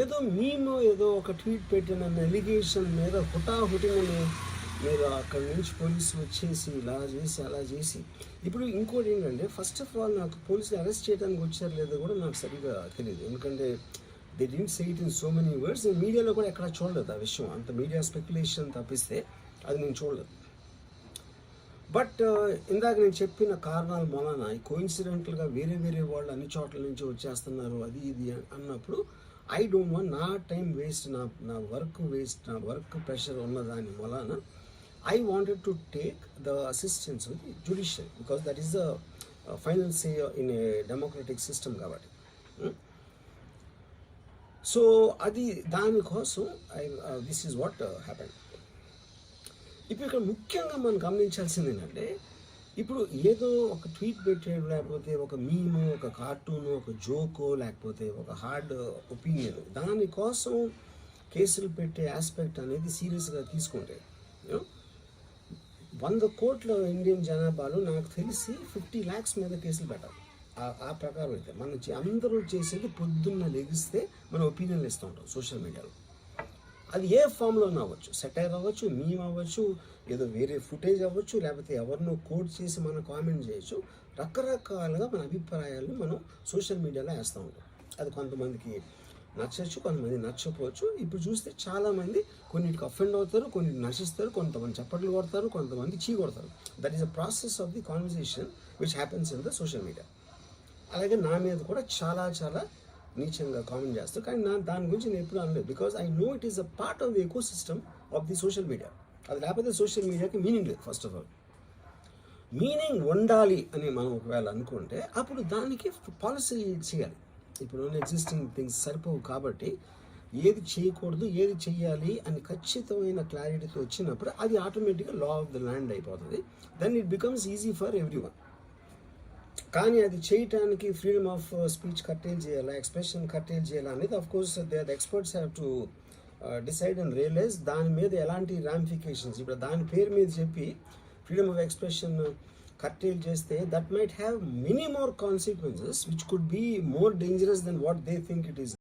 ఏదో మేము ఏదో ఒక ట్వీట్ పెట్టిన ఎలిగేషన్ మీద హుటాహుటిని మీరు అక్కడి నుంచి పోలీసులు వచ్చేసి ఇలా చేసి అలా చేసి ఇప్పుడు ఇంకోటి ఏంటంటే ఫస్ట్ ఆఫ్ ఆల్ నాకు పోలీసులు అరెస్ట్ చేయడానికి వచ్చారు లేదో కూడా నాకు సరిగ్గా తెలియదు. ఎందుకంటే they didn't say it in so many words. నేను మీడియాలో కూడా ఎక్కడ చూడలేదు ఆ విషయం. అంత మీడియా స్పెక్యులేషన్ తప్పిస్తే అది నేను చూడలేదు. బట్ ఇందాక నేను చెప్పిన కారణాల వలన కోఇన్సిడెంటల్గా వేరే వేరే వాళ్ళు అన్ని చోట్ల నుంచి వచ్చేస్తున్నారు అది ఇది అన్నప్పుడు ఐ డోంట్ వాంట్ నా టైం వేస్ట్, నా వర్క్ వేస్ట్, నా వర్క్ ప్రెషర్ ఉన్న దాని వలన I wanted to take the assistance with the judiciary because that is the final say in a democratic system కాబట్టి. సో అది దానికోసం దిస్ ఈజ్ వాట్ హ్యాపెండ్. ఇప్పుడు ఇక్కడ ముఖ్యంగా మనం గమనించాల్సింది ఏంటంటే ఇప్పుడు ఏదో ఒక ట్వీట్ పెట్టాడు, లేకపోతే ఒక మీము, ఒక కార్టూను, ఒక జోకో, లేకపోతే ఒక హార్డ్ ఒపీనియన్, దానికోసం కేసులు పెట్టే ఆస్పెక్ట్ అనేది సీరియస్గా తీసుకుంటే 100 కోట్ల ఇండియన్ జనాభాలో నాకు తెలిసి 50 lakhs మీద కేసులు పెట్టాలి. ఆ ప్రకారం అయితే మనం అందరూ చేసేది పొద్దున్న లెగిస్తే మనం ఒపీనియన్లు ఇస్తూ ఉంటాం సోషల్ మీడియాలో. అది ఏ ఫామ్లోనే అవ్వచ్చు, సెటైర్ అవ్వచ్చు, మీమ్ అవ్వచ్చు, ఏదో వేరే ఫుటేజ్ అవ్వచ్చు, లేకపోతే ఎవరినో కోట్ చేసి మనం కామెంట్ చేయొచ్చు. రకరకాలుగా మన అభిప్రాయాలను మనం సోషల్ మీడియాలో వేస్తూ ఉంటాం. అది కొంతమందికి నచ్చచ్చు, కొంతమంది నచ్చకపోవచ్చు. ఇప్పుడు చూస్తే చాలామంది కొన్నిటికి అఫెండ్ అవుతారు, కొన్నిటికి నశిస్తారు, కొంతమంది చప్పట్లు కొడతారు, కొంతమంది చీ కొడతారు. That is a process of the conversation which happens in the social media. అలాగే నా మీద కూడా చాలా చాలా నీచంగా కామెంట్ చేస్తారు, కానీ దాని గురించి నేను ఎప్పుడు అనలేదు. Because I know it is a part of the eco system of the social media. అది లేకపోతే సోషల్ మీడియాకి మీనింగ్ లేదు. ఫస్ట్ ఆఫ్ ఆల్ మీనింగ్ ఉండాలి అని మనం ఒకవేళ అనుకుంటే అప్పుడు దానికి పాలసీ చేయాలి. ఇప్పుడు ఎగ్జిస్టింగ్ థింగ్స్ సరిపోవు కాబట్టి ఏది చేయకూడదు, ఏది చెయ్యాలి అని ఖచ్చితమైన క్లారిటీతో వచ్చినప్పుడు అది ఆటోమేటిక్గా లా ఆఫ్ ద ల్యాండ్ అయిపోతుంది. Then it becomes easy for every one. కానీ అది చేయటానికి ఫ్రీడమ్ ఆఫ్ స్పీచ్ కర్టైల్ చేయాలా, ఎక్స్ప్రెషన్ కర్టైల్ చేయాలా అనేది of course the experts have to decide and realise దాని మీద ఎలాంటి రామిఫికేషన్స్. ఇప్పుడు దాని పేరు మీద చెప్పి ఫ్రీడమ్ ఆఫ్ ఎక్స్ప్రెషన్ curtail చేస్తే that might have many more consequences which could be more dangerous than what they think it is.